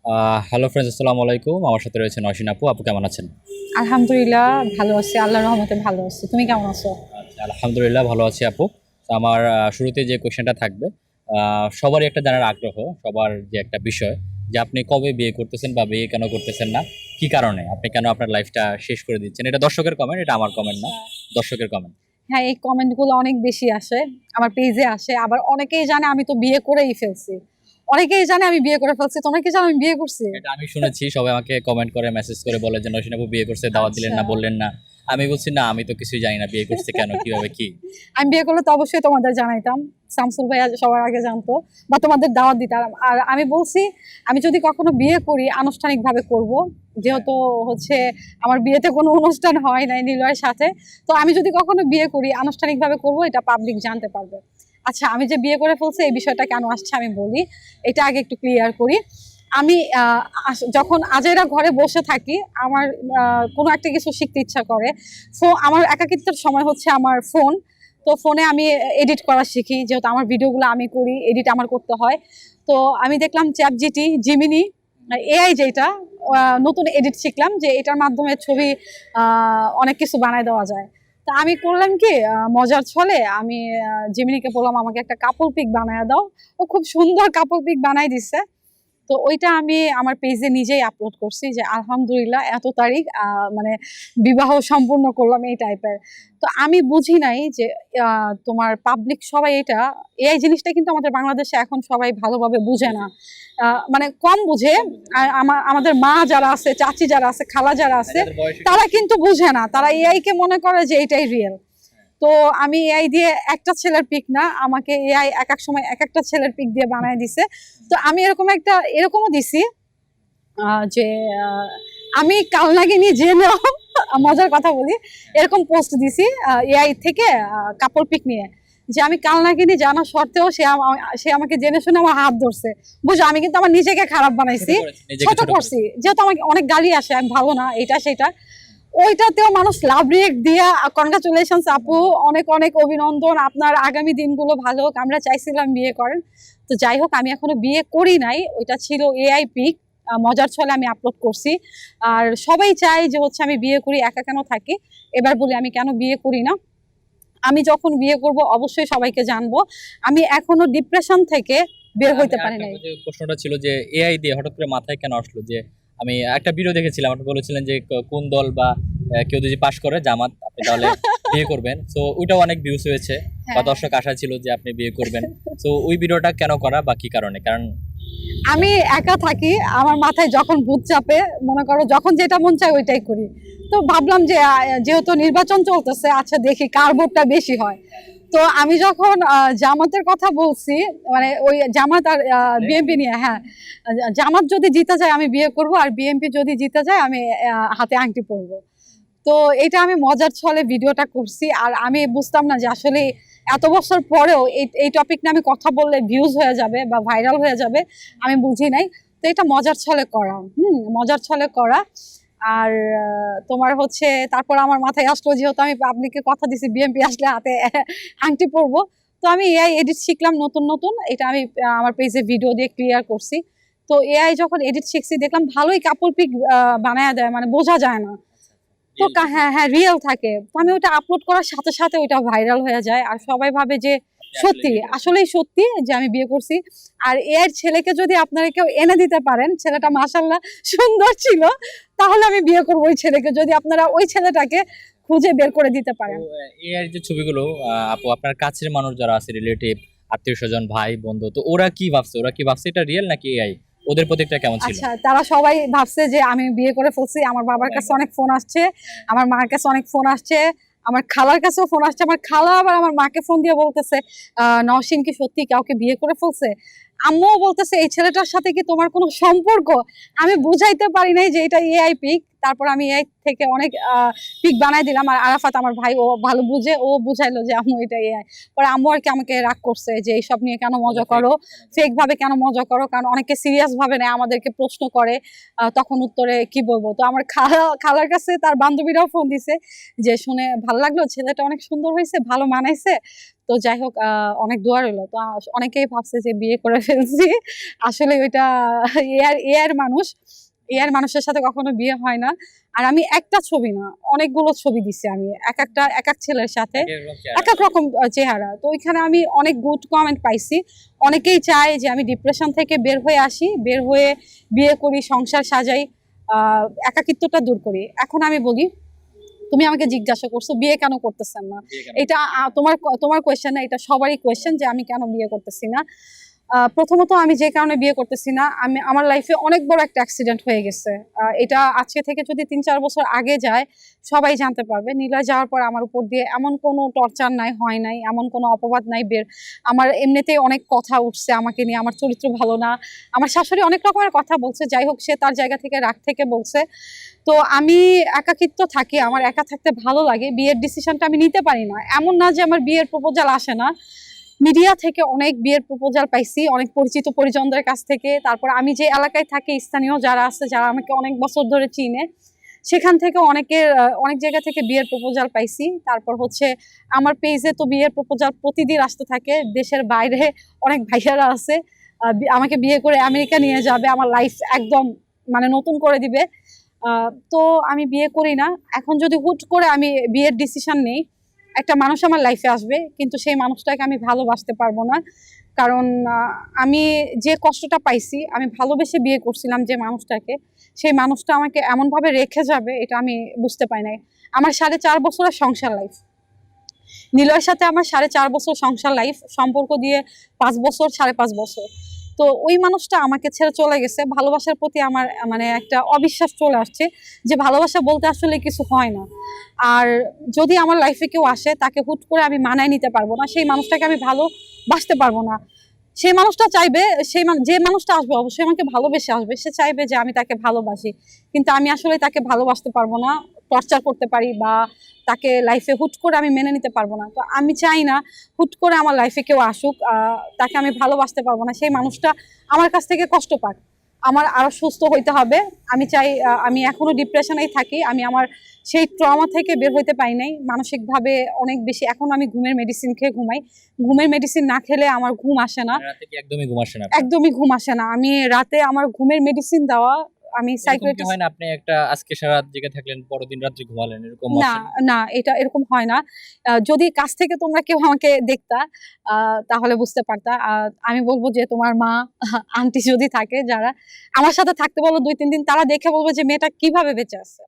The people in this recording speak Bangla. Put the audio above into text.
হ্যালো ফ্রেন্ডস, আসসালামু আলাইকুম। আমার সাথে রয়েছে নয়শিন আপু। আপু কেমন আছেন? আলহামদুলিল্লাহ ভালো আছি, আল্লাহর রহমতে ভালো আছি। তুমি কেমন আছো? আচ্ছা, আলহামদুলিল্লাহ ভালো আছি আপু। তো আমার শুরুতে যে কোয়েশ্চেনটা থাকবে, সবারই একটা জানার আগ্রহ, সবার যে একটা বিষয় যে আপনি কবে বিয়ে করতেছেন বা বিয়ে কেন করতেছেন না, কি কারণে আপনি কেন আপনার লাইফটা শেষ করে দিচ্ছেন? এটা দর্শকের কমেন্ট, এটা আমার কমেন্ট না, দর্শকের কমেন্ট। হ্যাঁ, এই কমেন্টগুলো অনেক বেশি আসে, আমার পেজে আসে। আবার অনেকেই জানে আমি তো বিয়ে করেই ফেলছি, অনেকেই জানে আমি বিয়ে করে ফেলছি। তোমরা কি জানো আমি বিয়ে করছি? এটা আমি শুনেছি, সবাই আমাকে কমেন্ট করে মেসেজ করে বলে যে নয়শিন আপু বিয়ে করছে, দাওয়াত দিলেন আচ্ছা, না, বললেন না। আমি বলছি না, আমি তো কিছুই জানি না বিয়ে করছে কেন, কিভাবে, কি। আমি বিয়ে করলে তো অবশ্যই তোমাদের জানাইতাম। শামসুল ভাইয়া সবার আগে জানতো, বা তোমাদের দাওয়াত দিতাম। আর আমি বলছি, আমি যদি কখনো বিয়ে করি আনুষ্ঠানিকভাবে করব, যেহেতু হচ্ছে আমার বিয়েতে কোনো অনুষ্ঠান হয় নাই নিলয়ের সাথে। তো আমি যদি কখনো বিয়ে করি আনুষ্ঠানিকভাবে করব, এটা পাবলিক জানতে পারবে। আচ্ছা, আমি যে বিয়ে করে ফেলছি এই বিষয়টা কেন আসছে আমি বলি, এটা আগে একটু ক্লিয়ার করি। আমি যখন আজেরা ঘরে বসে থাকি, আমার কোনো একটা কিছু শিখতে ইচ্ছা করে। আমার একাকিত্বের সময় হচ্ছে আমার ফোন। তো ফোনে আমি এডিট করা শিখি, যেহেতু আমার ভিডিওগুলো আমি করি, এডিট আমার করতে হয়। তো আমি দেখলাম চ্যাটজিটি, জিমিনি, এআই যেটা, নতুন এডিট শিখলাম যে এটার মাধ্যমে ছবি অনেক কিছু বানায় দেওয়া যায়। তা আমি করলাম কি, মজার ছলে আমি জিমিনিকে বললাম আমাকে একটা কাপল পিক বানায় দাও। ও খুব সুন্দর কাপল পিক বানাই দিচ্ছে। তো ওইটা আমি আমার পেজে নিজেই আপলোড করছি যে আলহামদুলিল্লাহ এত তারিখ মানে বিবাহ সম্পূর্ণ করলাম, এই টাইপের। তো আমি বুঝি নাই যে তোমার পাবলিক সবাই এটা, এআই জিনিসটা কিন্তু আমাদের বাংলাদেশে এখন সবাই ভালোভাবে বুঝে না, মানে কম বুঝে। আর আমাদের মা যারা আছে, চাচি যারা আছে, খালা যারা আছে, তারা কিন্তু বুঝে না, তারা এআই কে মনে করে যে এটাই রিয়েল। তো আমি এআই দিয়ে একটা ছেলের পিক না, আমাকে এআই এক এক সময় এক একটা ছেলের পিক দিয়ে বানায় দিছে। তো আমি এরকমও দিছি যে আমি কাল নাগিনি জেনেও মজার কথা বলি, এরকম পোস্ট দিছি এআই থেকে কাপড় পিক নিয়ে, যে আমি কাল নাগিনি জানা সত্ত্বেও সে আমাকে জেনে শুনে আমার হাত ধরছে। বুঝো, আমি কিন্তু আমার নিজেকে খারাপ বানাইছি, ছোট করছি, যেহেতু আমাকে অনেক গালি আসে আমি ভালো না এটা সেটা। ওইটাতেও মানুষ লাভ রিয়েক্ট দিয়া কনগ্রাচুলেশনস আপু, অনেক অনেক অভিনন্দন, আপনার আগামী দিনগুলো ভালো হোক, আমরা চাইছিলাম বিয়ে করেন। তো যাই হোক, আমি এখনো বিয়ে করি নাই, ওইটা ছিল এআই পিক, মজার ছলে আমি আপলোড করছি। আর সবাই চায় যে হচ্ছে আমি বিয়ে করি, একা কেন থাকি। এবার বলি আমি কেন বিয়ে করি না। আমি যখন বিয়ে করব অবশ্যই সবাইকে জানবো। আমি এখনো ডিপ্রেশন থেকে বের হইতে পারি নাই। যে প্রশ্নটা ছিল যে এআই দিয়ে হঠাৎ করে মাথায় কেন আসলো, যে আমি একটা ভিডিও দেখেছিলাম, আপনি বলেছিলেন যে কোন দল বা কেউ যদি পাশ করে জামাত, আপনি তাহলে বিয়ে করবেন। তো ওইটাও অনেক ভিউজ হয়েছে, বা হ্যাঁ, দর্শক আশা ছিল যে আপনি বিয়ে করবেন। তো ওই ভিডিওটা কেন করা বা কি কারণে? কারণ আমি একা থাকি, আমার মাথায় যখন ভূত চাপে, মনে করো যখন যেটা মন চায় ওইটাই করি। তো ভাবলাম যে যেহেতু নির্বাচন চলতেছে, আচ্ছা দেখি কার ভোটটা বেশি হয়। তো আমি যখন জামাতের কথা বলছি, মানে ওই জামাত আর বিএনপি নিয়ে, হ্যাঁ, জামাত যদি জিতে যায় আমি বিয়ে করব, আর বিএনপি যদি জিতে যায় আমি হাতে আংটি পরবো। তো এটা আমি মজার ছলে ভিডিওটা করছি। আর আমি বুঝতাম না যে আসলে এত বছর পরেও এই টপিক নিয়ে আমি কথা বললে ভিউজ হয়ে যাবে বা ভাইরাল হয়ে যাবে, আমি বুঝি নাই। তো এটা মজার ছলে করা, মজার ছলে করা। আর তোমার হচ্ছে তারপর আমার মাথায় আসলো, যেহেতু আমি পাবলিকে কথা দিছি বিএমপি আসলে হাতে আংটি পরবো। তো আমি এআই এডিট শিখলাম নতুন নতুন, এটা আমি আমার পেজে ভিডিও দিয়ে ক্লিয়ার করছি। তো এআই যখন এডিট শিখছি দেখলাম ভালোই কাপল পিক বানায় দেয়, মানে বোঝা যায় না। তো হ্যাঁ হ্যাঁ, রিয়েল থাকে। তো আমি ওটা আপলোড করার সাথে সাথে ওইটা ভাইরাল হয়ে যায়, আর সবাই ভাবে যে সত্যি, আসলেই সত্যি যে আমি বিয়ে করছি। আর এর ছেলেকে যদি আপনারা কেউ এনে দিতে পারেন, ছেলেটা মাশাআল্লাহ সুন্দর ছিল, তাহলে আমি বিয়ে করবো ওই ছেলেকে, যদি আপনারা ওই ছেলেটাকে খুঁজে বের করে দিতে পারেন। এআই যে ছবিগুলো, আপু আপনার কাছের মানুষ যারা আছে, রিলেটিভ, আত্মীয় স্বজন, ভাই বন্ধু, তো ওরা কি ভাবছে? ওরা কি ভাবছে এটা রিয়েল নাকি এআই? ওদের প্রতিক্রিয়া কেমন ছিল? আচ্ছা, তারা সবাই ভাবছে যে আমি বিয়ে করে ফেলছি। আমার বাবার কাছে অনেক ফোন আসছে, আমার মার কাছে অনেক ফোন আসছে, আমার খালার কাছেও ফোন আসছে। আমার খালা আবার আমার মাকে ফোন দিয়ে বলতেছে নওশিন কি সত্যি কাউকে বিয়ে করে ফেলছে। আম্মুও বলতেছে এই ছেলেটার সাথে কি তোমার কোনো সম্পর্ক। আমি বুঝাইতে পারি নাই যে এটা এআই পিক। তারপর আমি এআই থেকে অনেক পিক বানাই দিলাম। আর আরাফাত আমার ভাই, ও ভালো বুঝে, ও বুঝাইলো যে আম্মু এটা এআই। পরে আম্মু আর কি আমাকে রাগ করছে যে এইসব নিয়ে কেন মজা করো, ফেক ভাবে কেন মজা করো, কারণ অনেকে সিরিয়াস ভাবে নেয়, আমাদেরকে প্রশ্ন করে, তখন উত্তরে কি বলবো। তো আমার খালার কাছে তার বান্ধবীরাও ফোন দিছে যে শুনে ভালো লাগলো, ছেলেটা অনেক সুন্দর হয়েছে, ভালো মানাইছে। তো তো যাই হোক অনেক দোয়া রইলো। তো অনেকেই ভাবছে যে বিয়ে করে ফেলছি, আসলে ওইটা এআর মানুষ, এআর মানুষের সাথে কখনো বিয়ে হয় না। আর আমি একটা ছবি না, অনেকগুলো ছবি দিছি আমি এক এক ছেলের সাথে এক এক রকম চেহারা। তো ওইখানে আমি অনেক গুড কমেন্ট পাইছি। অনেকেই চায় যে আমি ডিপ্রেশন থেকে বের হয়ে আসি, বের হয়ে বিয়ে করি, সংসার সাজাই, একাকিত্বটা দূর করি। এখন আমি বলি, তুমি আমাকে জিজ্ঞাসা করছো বিয়ে কেন করতেছেন না, এটা তোমার কোয়েশ্চেন না, এটা সবারই কোয়েশ্চেন যে আমি কেন বিয়ে করতেছি না। প্রথমত আমি যে কারণে বিয়ে করতেছি না, আমার লাইফে অনেক বড় একটা অ্যাক্সিডেন্ট হয়ে গেছে। এটা আজকে থেকে যদি ৩-৪ বছর আগে যায় সবাই জানতে পারবে। নিলয় যাওয়ার পর আমার উপর দিয়ে এমন কোনো টর্চার হয় নাই, এমন কোনো অপবাদ নাই আমার এমনিতেই অনেক কথা উঠছে আমাকে নিয়ে, আমার চরিত্র ভালো না, আমার শাশুড়ি অনেক রকমের কথা বলছে। যাই হোক, সে তার জায়গা থেকে রাগ থেকে বলছে। তো আমি একাকিত্ব থাকি, আমার একা থাকতে ভালো লাগে, বিয়ের ডিসিশনটা আমি নিতে পারি না। এমন না যে আমার বিয়ের প্রপোজাল আসে না, মিডিয়া থেকে অনেক বিয়ের প্রপোজাল পাইছি, অনেক পরিচিত পরিজনদের কাছ থেকে। তারপর আমি যে এলাকায় থাকি, স্থানীয় যারা আছে, যারা আমাকে অনেক বছর ধরে চিনে, সেখান থেকে অনেক জায়গা থেকে বিয়ের প্রপোজাল পাইছি। তারপর হচ্ছে আমার পেজে তো বিয়ের প্রপোজাল প্রতিদিন আসতে থাকে। দেশের বাইরে অনেক ভাইয়ারা আছে, আমাকে বিয়ে করে আমেরিকা নিয়ে যাবে, আমার লাইফ একদম মানে নতুন করে দিবে। তো আমি বিয়ে করি না। এখন যদি হুট করে আমি বিয়ের ডিসিশন নেই, একটা মানুষ আমার লাইফে আসবে, কিন্তু সেই মানুষটাকে আমি ভালোবাসতে পারবো না। কারণ আমি যে কষ্টটা পাইছি, আমি ভালোবেসে বিয়ে করছিলাম যে মানুষটাকে, সেই মানুষটা আমাকে এমনভাবে রেখে যাবে এটা আমি বুঝতে পারি নাই। আমার 4.5 বছরের সংসার লাইফ, নিলয়ের সাথে আমার 4.5 বছর সংসার লাইফ, সম্পর্ক দিয়ে 5 বছর, 5.5 বছর। তো ওই মানুষটা আমাকে ছেড়ে চলে গেছে। ভালোবাসার প্রতি আমার মানে একটা অবিশ্বাস চলে আসছে যে ভালোবাসা বলতে আসলে কিছু হয় না। আর যদি আমার লাইফে কেউ আসে, তাকে হুট করে আমি মানায় নিতে পারবো না, সেই মানুষটাকে আমি ভালোবাসতে পারবো না। সেই মানুষটা চাইবে, যে মানুষটা আসবে অবশ্যই আমাকে ভালোবেসে আসবে, সে চাইবে যে আমি তাকে ভালোবাসি, কিন্তু আমি আসলে তাকে ভালোবাসতে পারবো না। টর্চার করতে পারি বা তাকে লাইফে হুট করে আমি মেনে নিতে পারবো না। তো আমি চাই না হুট করে আমার লাইফে কেউ আসুক, তাকে আমি ভালোবাসতে পারবো না, সেই মানুষটা আমার কাছ থেকে কষ্ট পাক। আমার আরো সুস্থ হইতে হবে। আমি চাই, আমি এখনো ডিপ্রেশনেই থাকি, আমি আমার সেই ট্রমা থেকে বের হইতে পারি নাই মানসিকভাবে অনেক বেশি। এখন আমি ঘুমের মেডিসিন খেয়ে ঘুমাই, ঘুমের মেডিসিন না খেলে আমার ঘুম আসে না, রাতে কি একদমই ঘুম আসে না? একদমই ঘুম আসে না। আমি রাতে আমার ঘুমের মেডিসিন দেওয়া, আমি সাইকিয়াট্রিস্ট। হয় না আপনি একটা আজকে সারা রাত জেগে থাকলেন, পরের দিন রাত্রে ঘুমালেন, এরকম না, না, এটা এরকম হয় না। যদি কাছ থেকে তোমরা কেউ আমাকে দেখতা, তাহলে বুঝতে পারতা। আমি বলব যে তোমার মা, আন্টি যদি থাকে, যারা আমার সাথে থাকতে বলো 2-3 দিন, তারা দেখে বলবে যে মেয়েটা কিভাবে বেঁচে আছে।